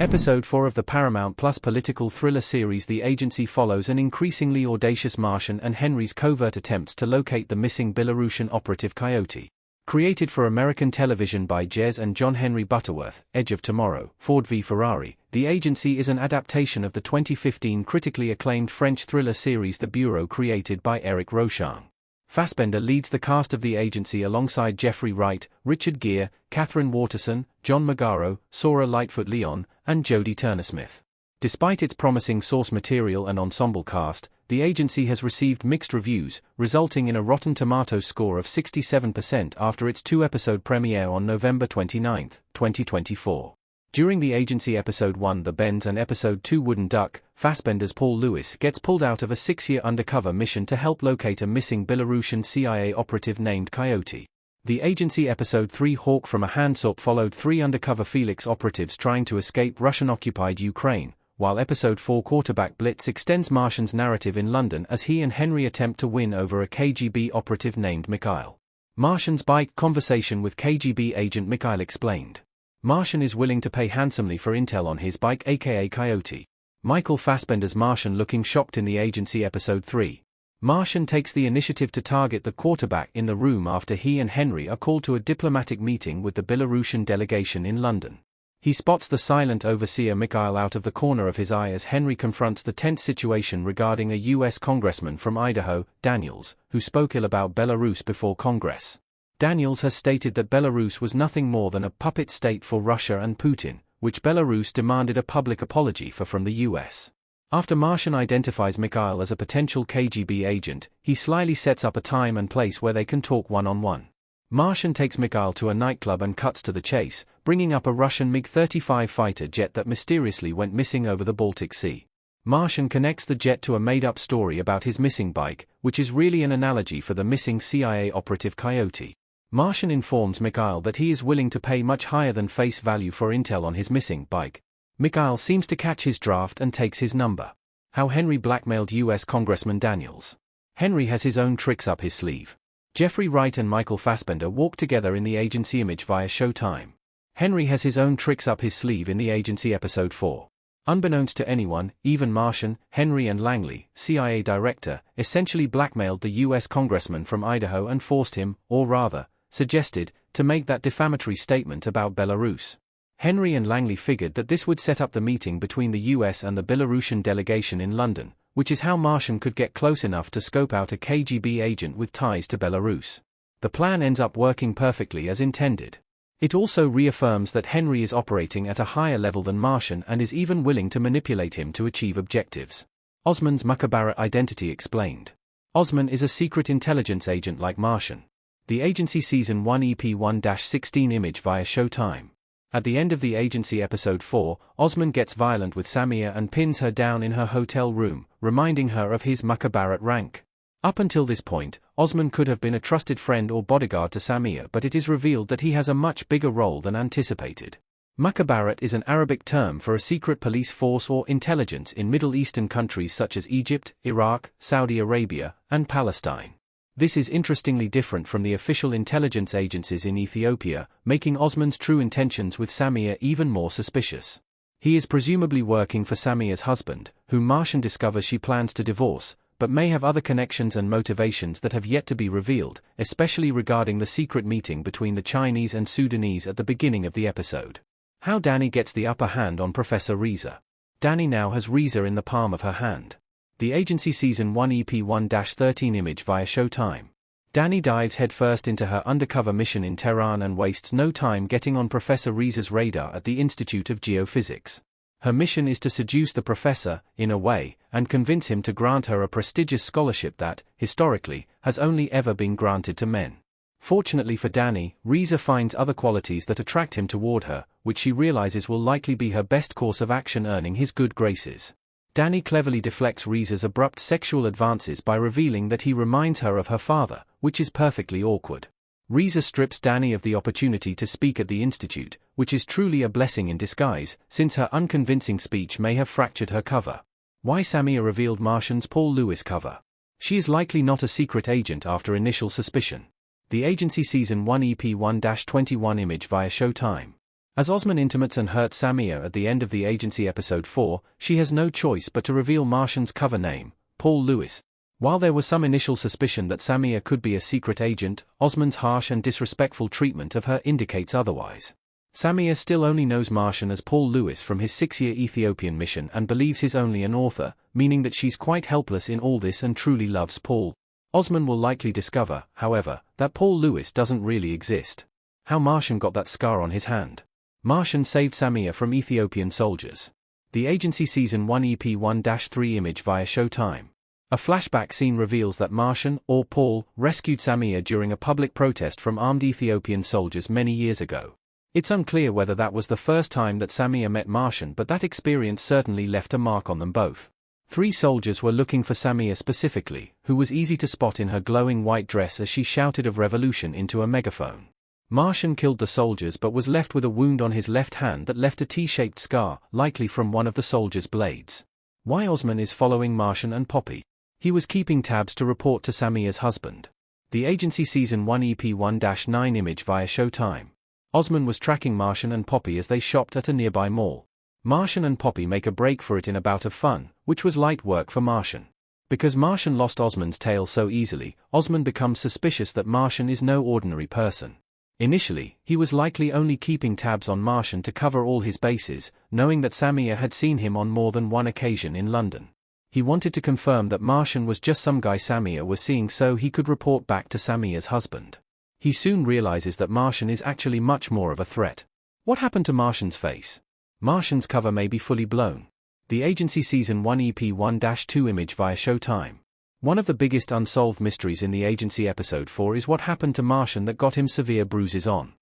Episode 4 of the Paramount Plus political thriller series The Agency follows an increasingly audacious Martian and Henry's covert attempts to locate the missing Belarusian operative Coyote. Created for American television by Jez and John Henry Butterworth, Edge of Tomorrow, Ford v Ferrari, The Agency is an adaptation of the 2015 critically acclaimed French thriller series The Bureau created by Eric Rochon. Fassbender leads the cast of The Agency alongside Jeffrey Wright, Richard Gere, Catherine Waterston, John Magaro, Sora Lightfoot-Leon, and Jodie Turner-Smith. Despite its promising source material and ensemble cast, The Agency has received mixed reviews, resulting in a Rotten Tomatoes score of 67% after its two-episode premiere on November 29, 2024. During The Agency Episode 1 The Bends and Episode 2 Wooden Duck, Fassbender's Paul Lewis gets pulled out of a 6-year undercover mission to help locate a missing Belarusian CIA operative named Coyote. The Agency Episode 3 Hawk from a Handsoap followed 3 undercover Felix operatives trying to escape Russian-occupied Ukraine, while Episode 4 Quarterback Blitz extends Martian's narrative in London as he and Henry attempt to win over a KGB operative named Mikhail. Martian's bike conversation with KGB agent Mikhail explained. Martian is willing to pay handsomely for intel on his bike aka Coyote. Michael Fassbender's Martian looking shocked in The Agency Episode 3. Martian takes the initiative to target the quarterback in the room after he and Henry are called to a diplomatic meeting with the Belarusian delegation in London. He spots the silent overseer Mikhail out of the corner of his eye as Henry confronts the tense situation regarding a U.S. congressman from Idaho, Daniels, who spoke ill about Belarus before Congress. Daniels has stated that Belarus was nothing more than a puppet state for Russia and Putin, which Belarus demanded a public apology for from the US. After Martian identifies Mikhail as a potential KGB agent, he slyly sets up a time and place where they can talk one-on-one. Martian takes Mikhail to a nightclub and cuts to the chase, bringing up a Russian MiG-35 fighter jet that mysteriously went missing over the Baltic Sea. Martian connects the jet to a made-up story about his missing bike, which is really an analogy for the missing CIA operative Coyote. Martian informs Mikhail that he is willing to pay much higher than face value for intel on his missing bike. Mikhail seems to catch his draft and takes his number. How Henry blackmailed U.S. Congressman Daniels. Henry has his own tricks up his sleeve. Jeffrey Wright and Michael Fassbender walk together in The Agency image via Showtime. Henry has his own tricks up his sleeve in The Agency Episode 4. Unbeknownst to anyone, even Martian, Henry and Langley, CIA director, essentially blackmailed the U.S. congressman from Idaho and forced him, or rather, suggested, to make that defamatory statement about Belarus. Henry and Langley figured that this would set up the meeting between the US and the Belarusian delegation in London, which is how Martian could get close enough to scope out a KGB agent with ties to Belarus. The plan ends up working perfectly as intended. It also reaffirms that Henry is operating at a higher level than Martian and is even willing to manipulate him to achieve objectives. Osman's Mukhabarat identity explained. Osman is a secret intelligence agent like Martian. The Agency Season 1 EP 1-16 image via Showtime. At the end of The Agency Episode 4, Osman gets violent with Samia and pins her down in her hotel room, reminding her of his Mukhabarat rank. Up until this point, Osman could have been a trusted friend or bodyguard to Samia, but it is revealed that he has a much bigger role than anticipated. Mukhabarat is an Arabic term for a secret police force or intelligence in Middle Eastern countries such as Egypt, Iraq, Saudi Arabia, and Palestine. This is interestingly different from the official intelligence agencies in Ethiopia, making Osman's true intentions with Samia even more suspicious. He is presumably working for Samia's husband, whom Martian discovers she plans to divorce, but may have other connections and motivations that have yet to be revealed, especially regarding the secret meeting between the Chinese and Sudanese at the beginning of the episode. How Danny gets the upper hand on Professor Reza. Danny now has Reza in the palm of her hand. The Agency Season 1 EP 1-13 image via Showtime. Danny dives headfirst into her undercover mission in Tehran and wastes no time getting on Professor Reza's radar at the Institute of Geophysics. Her mission is to seduce the professor, in a way, and convince him to grant her a prestigious scholarship that, historically, has only ever been granted to men. Fortunately for Danny, Reza finds other qualities that attract him toward her, which she realizes will likely be her best course of action, earning his good graces. Danny cleverly deflects Reza's abrupt sexual advances by revealing that he reminds her of her father, which is perfectly awkward. Reza strips Danny of the opportunity to speak at the Institute, which is truly a blessing in disguise, since her unconvincing speech may have fractured her cover. Why Samia revealed Martian's Paul Lewis cover. She is likely not a secret agent after initial suspicion. The Agency Season 1 EP 1-21 image via Showtime. As Osman intimates and hurts Samia at the end of the Agency episode 4, she has no choice but to reveal Martian's cover name, Paul Lewis. While there was some initial suspicion that Samia could be a secret agent, Osman's harsh and disrespectful treatment of her indicates otherwise. Samia still only knows Martian as Paul Lewis from his 6-year Ethiopian mission and believes he's only an author, meaning that she's quite helpless in all this and truly loves Paul. Osman will likely discover, however, that Paul Lewis doesn't really exist. How Martian got that scar on his hand. Martian saved Samia from Ethiopian soldiers. The Agency Season 1 EP 1-3 image via Showtime. A flashback scene reveals that Martian, or Paul, rescued Samia during a public protest from armed Ethiopian soldiers many years ago. It's unclear whether that was the first time that Samia met Martian, but that experience certainly left a mark on them both. 3 soldiers were looking for Samia specifically, who was easy to spot in her glowing white dress as she shouted of revolution into a megaphone. Martian killed the soldiers but was left with a wound on his left hand that left a T-shaped scar, likely from one of the soldiers' blades. Why Osman is following Martian and Poppy? He was keeping tabs to report to Samia's husband. The Agency Season 1 EP 1-9 image via Showtime. Osman was tracking Martian and Poppy as they shopped at a nearby mall. Martian and Poppy make a break for it in a bout of fun, which was light work for Martian. Because Martian lost Osman's tail so easily, Osman becomes suspicious that Martian is no ordinary person. Initially, he was likely only keeping tabs on Martian to cover all his bases, knowing that Samia had seen him on more than one occasion in London. He wanted to confirm that Martian was just some guy Samia was seeing so he could report back to Samia's husband. He soon realizes that Martian is actually much more of a threat. What happened to Martian's face? Martian's cover may be fully blown. The Agency Season 1 EP 1-2 image via Showtime. One of the biggest unsolved mysteries in the Agency episode 4 is what happened to Martian that got him severe bruises on